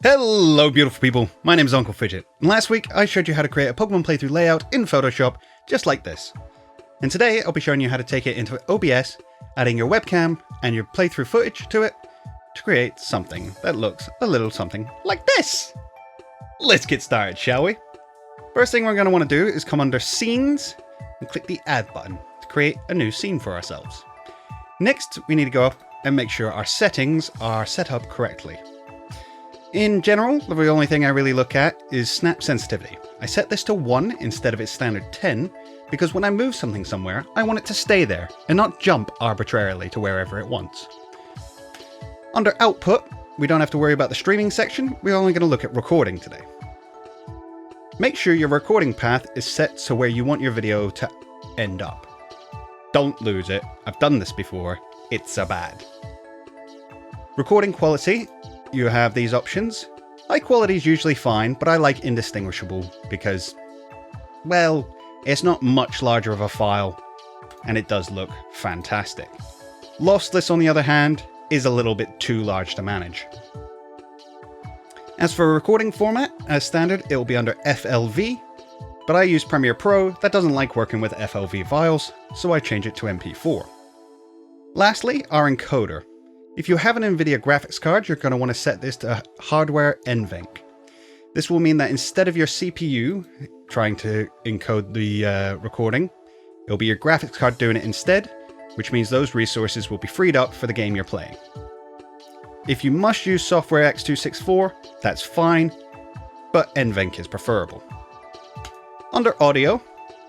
Hello beautiful people, my name is Uncle Fidget, and last week I showed you how to create a Pokemon playthrough layout in Photoshop just like this. And today I'll be showing you how to take it into OBS, adding your webcam and your playthrough footage to it to create something that looks a little something like this. Let's get started, shall we? First thing we're going to want to do is come under Scenes and click the Add button to create a new scene for ourselves. Next, we need to go up and make sure our settings are set up correctly. In general, the only thing I really look at is snap sensitivity. I set this to 1 instead of its standard 10 because when I move something somewhere, I want it to stay there and not jump arbitrarily to wherever it wants. Under Output, we don't have to worry about the streaming section, we're only going to look at recording today. Make sure your recording path is set to where you want your video to end up. Don't lose it, I've done this before, it's so bad. Recording quality, you have these options. High quality is usually fine, but I like indistinguishable because, well, it's not much larger of a file and it does look fantastic. Lossless, on the other hand, is a little bit too large to manage. As for recording format, as standard, it will be under FLV, but I use Premiere Pro that doesn't like working with FLV files, so I change it to MP4. Lastly, our encoder. If you have an NVIDIA graphics card, you're going to want to set this to hardware NVENC. This will mean that instead of your CPU trying to encode the recording, it'll be your graphics card doing it instead, which means those resources will be freed up for the game you're playing. If you must use software x264, that's fine, but NVENC is preferable. Under audio,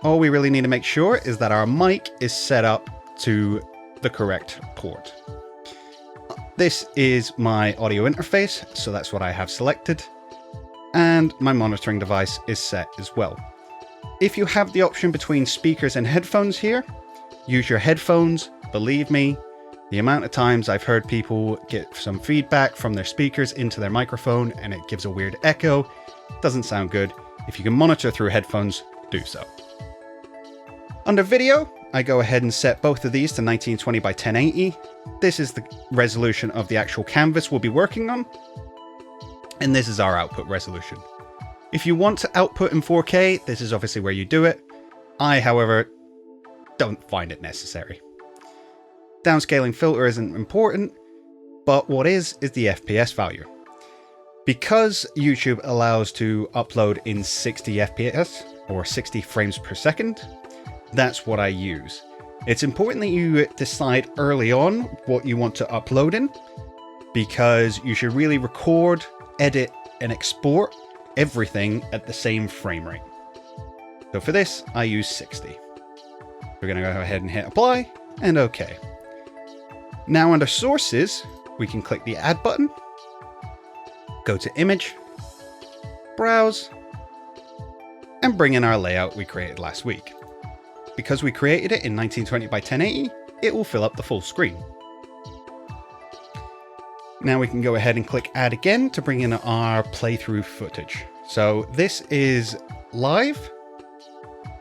all we really need to make sure is that our mic is set up to the correct port. This is my audio interface, so that's what I have selected, and my monitoring device is set as well. If you have the option between speakers and headphones here, use your headphones. Believe me, the amount of times I've heard people get some feedback from their speakers into their microphone and it gives a weird echo. Doesn't sound good. If you can monitor through headphones, do so. Under video, I go ahead and set both of these to 1920 by 1080. This is the resolution of the actual canvas we'll be working on. And this is our output resolution. If you want to output in 4K, this is obviously where you do it. I, however, don't find it necessary. Downscaling filter isn't important, but what is the FPS value. Because YouTube allows to upload in 60 FPS, or 60 frames per second, that's what I use. It's important that you decide early on what you want to upload in, because you should really record, edit, and export everything at the same frame rate. So for this, I use 60. We're going to go ahead and hit apply, and OK. Now under sources, we can click the add button, go to image, browse, and bring in our layout we created last week. Because we created it in 1920 by 1080, it will fill up the full screen. Now we can go ahead and click add again to bring in our playthrough footage. So this is live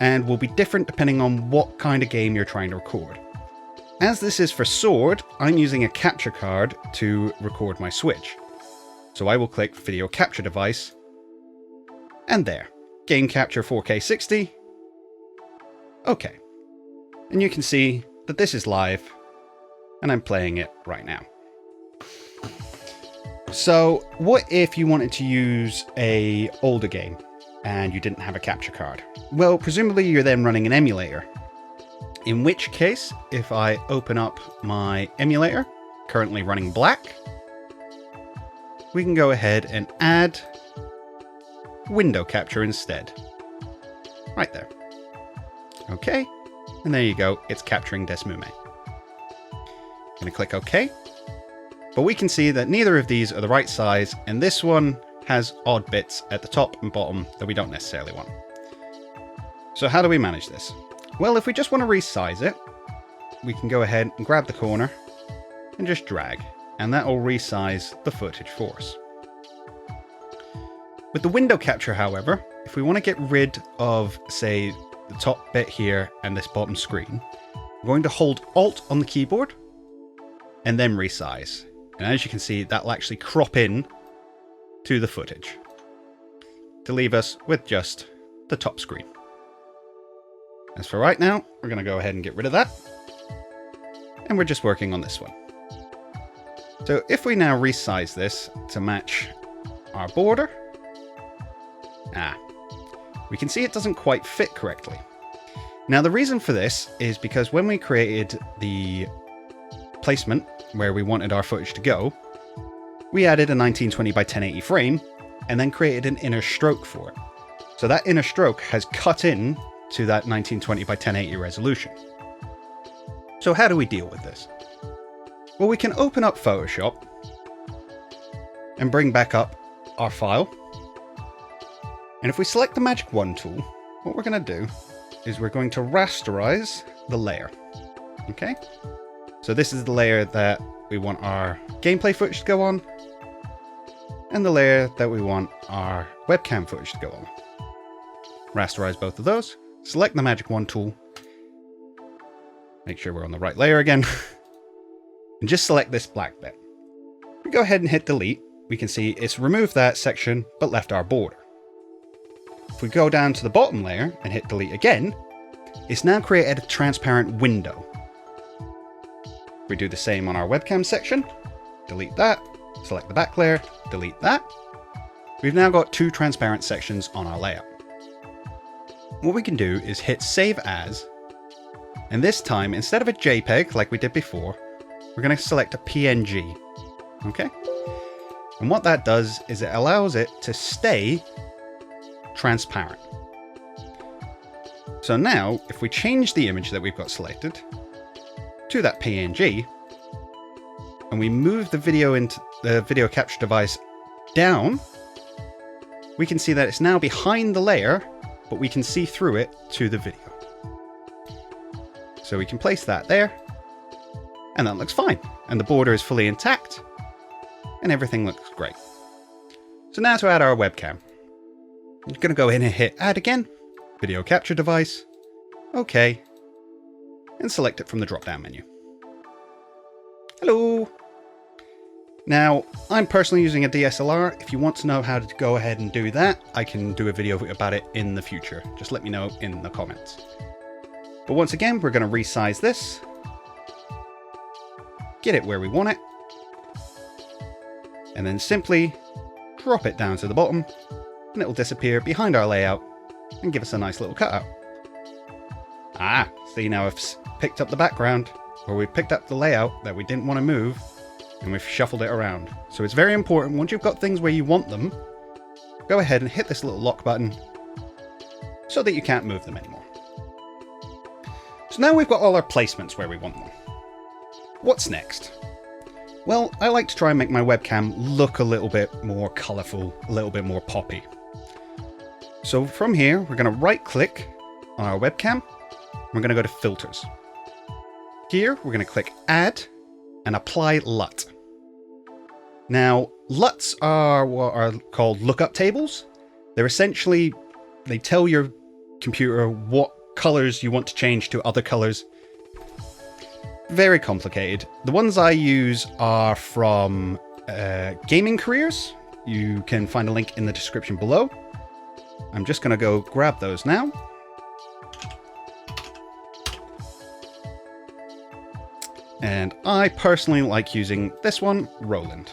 and will be different depending on what kind of game you're trying to record. As this is for Sword, I'm using a capture card to record my Switch. So I will click video capture device, and there, game capture 4K 60. Okay, and you can see that this is live and I'm playing it right now. So what if you wanted to use an older game and you didn't have a capture card? Well, presumably you're then running an emulator. In which case, if I open up my emulator, currently running black, we can go ahead and add window capture instead. Right there. Okay, and there you go, it's capturing Desmume. Gonna click OK. But we can see that neither of these are the right size, and this one has odd bits at the top and bottom that we don't necessarily want. So how do we manage this? Well, if we just want to resize it, we can go ahead and grab the corner and just drag, and that will resize the footage for us. With the window capture, however, if we want to get rid of, say, the top bit here and this bottom screen, we're going to hold Alt on the keyboard and then resize. And as you can see, that will actually crop in to the footage to leave us with just the top screen. As for right now, we're going to go ahead and get rid of that. And we're just working on this one. So if we now resize this to match our border, we can see it doesn't quite fit correctly. Now the reason for this is because when we created the placement where we wanted our footage to go, we added a 1920 by 1080 frame and then created an inner stroke for it. So that inner stroke has cut in to that 1920 by 1080 resolution. So how do we deal with this? Well, we can open up Photoshop and bring back up our file. And if we select the Magic Wand tool, what we're going to do is we're going to rasterize the layer. Okay? So this is the layer that we want our gameplay footage to go on, and the layer that we want our webcam footage to go on. Rasterize both of those, select the Magic Wand tool, make sure we're on the right layer again, and just select this black bit. We go ahead and hit delete. We can see it's removed that section, but left our border. If we go down to the bottom layer and hit delete again, it's now created a transparent window. We do the same on our webcam section, delete that, select the back layer, delete that. We've now got two transparent sections on our layout. What we can do is hit save as, and this time, instead of a JPEG like we did before, we're going to select a PNG. Okay? And what that does is it allows it to stay transparent. So now, if we change the image that we've got selected to that PNG, and we move the video into the video capture device down, we can see that it's now behind the layer, but we can see through it to the video. So we can place that there, and that looks fine. And the border is fully intact, and everything looks great. So now to add our webcam. I'm going to go in and hit add again, video capture device, OK, and select it from the drop-down menu. Hello! Now, I'm personally using a DSLR. If you want to know how to go ahead and do that, I can do a video about it in the future. Just let me know in the comments. But once again, we're going to resize this, get it where we want it, and then simply drop it down to the bottom, and it will disappear behind our layout and give us a nice little cutout. See, now I've picked up the background, or we've picked up the layout that we didn't want to move, and we've shuffled it around. So it's very important, once you've got things where you want them, go ahead and hit this little lock button so that you can't move them anymore. So now we've got all our placements where we want them. What's next? Well, I like to try and make my webcam look a little bit more colourful, a little bit more poppy. So from here, we're going to right click on our webcam. We're going to go to filters. Here, we're going to click add and apply LUT. Now, LUTs are what are called lookup tables. They're essentially, they tell your computer what colors you want to change to other colors. Very complicated. The ones I use are from Gaming Careers. You can find a link in the description below. I'm just going to go grab those now. And I personally like using this one, Roland.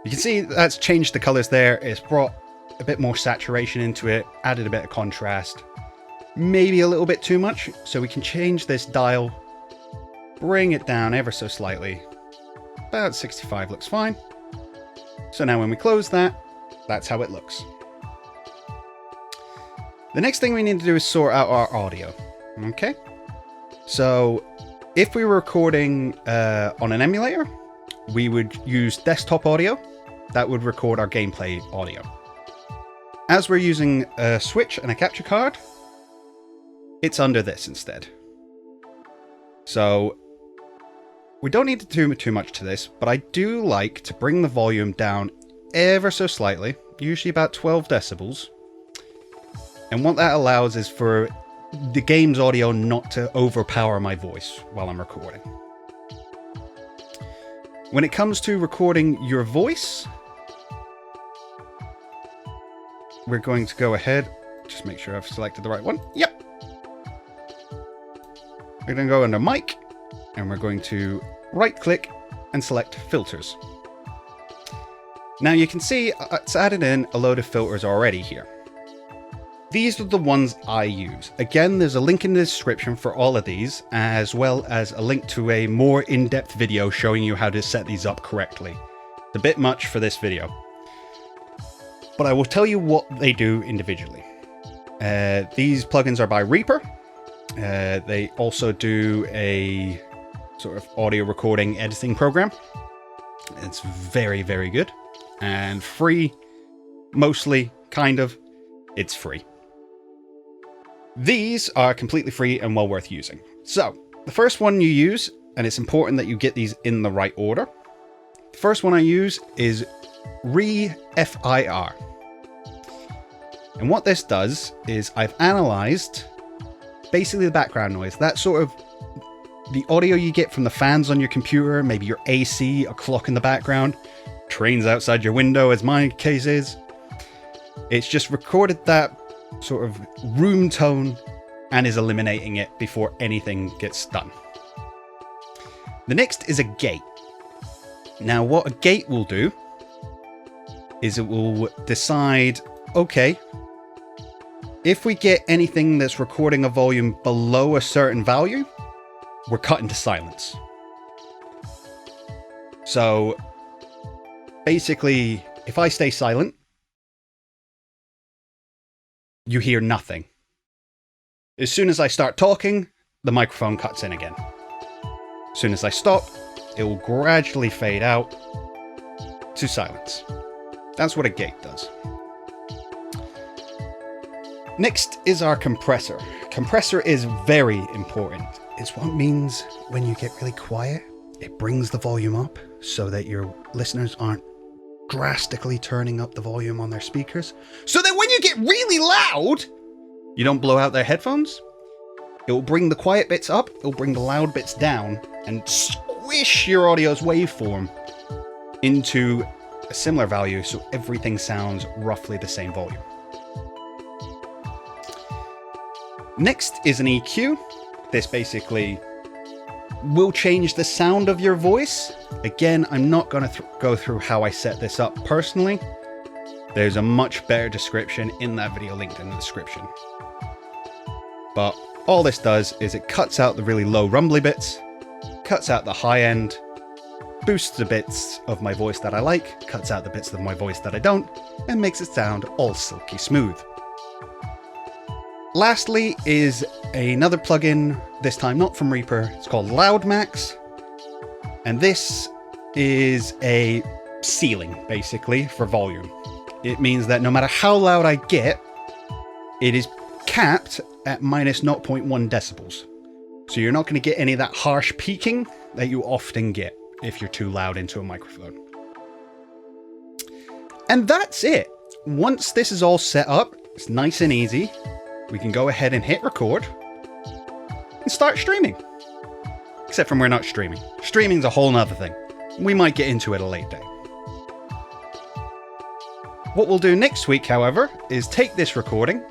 You can see that's changed the colors there. It's brought a bit more saturation into it, added a bit of contrast. Maybe a little bit too much, so we can change this dial, bring it down ever so slightly. About 65 looks fine. So now when we close that, that's how it looks. The next thing we need to do is sort out our audio. Okay? So if we were recording on an emulator, we would use desktop audio. That would record our gameplay audio. As we're using a Switch and a capture card, it's under this instead. So we don't need to do too much to this, but I do like to bring the volume down ever so slightly, usually about 12 decibels. And what that allows is for the game's audio not to overpower my voice while I'm recording. When it comes to recording your voice, we're going to go ahead, just make sure I've selected the right one. Yep. We're going to go under mic, and we're going to right click and select filters. Now you can see it's added in a load of filters already here. These are the ones I use. Again, there's a link in the description for all of these, as well as a link to a more in-depth video showing you how to set these up correctly. It's a bit much for this video, but I will tell you what they do individually. These plugins are by Reaper. They also do a sort of audio recording editing program. It's very, very good and free, mostly, kind of. It's free. These are completely free and well worth using. So the first one you use, and it's important that you get these in the right order. The first one I use is FIR. And what this does is I've analyzed basically the background noise. That's sort of the audio you get from the fans on your computer, maybe your AC, a clock in the background, trains outside your window, as my case is. It's just recorded that sort of room tone and is eliminating it before anything gets done. The next is a gate. Now, what a gate will do is it will decide, okay, if we get anything that's recording a volume below a certain value, we're cut into silence. So basically, if I stay silent, you hear nothing. As soon as I start talking, the microphone cuts in again. As soon as I stop, it will gradually fade out to silence. That's what a gate does. Next is our compressor. Compressor is very important. It's what means when you get really quiet, it brings the volume up so that your listeners aren't drastically turning up the volume on their speakers, so that when you get really loud, you don't blow out their headphones. It will bring the quiet bits up, it will bring the loud bits down, and squish your audio's waveform into a similar value so everything sounds roughly the same volume. Next is an EQ. This basically will change the sound of your voice. Again, I'm not going to go through how I set this up personally. There's a much better description in that video linked in the description. But all this does is it cuts out the really low rumbly bits, cuts out the high end, boosts the bits of my voice that I like, cuts out the bits of my voice that I don't, and makes it sound all silky smooth. Lastly is another plugin, this time not from Reaper. It's called LoudMax. And this is a ceiling, basically, for volume. It means that no matter how loud I get, it is capped at minus 0.1 decibels. So you're not going to get any of that harsh peaking that you often get if you're too loud into a microphone. And that's it. Once this is all set up, it's nice and easy. We can go ahead and hit record and start streaming. Except from we're not streaming. Streaming's a whole nother thing. We might get into it a late day. What we'll do next week, however, is take this recording,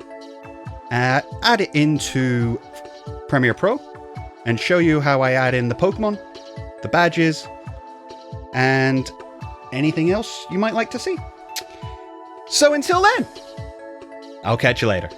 add it into Premiere Pro, and show you how I add in the Pokemon, the badges, and anything else you might like to see. So until then, I'll catch you later.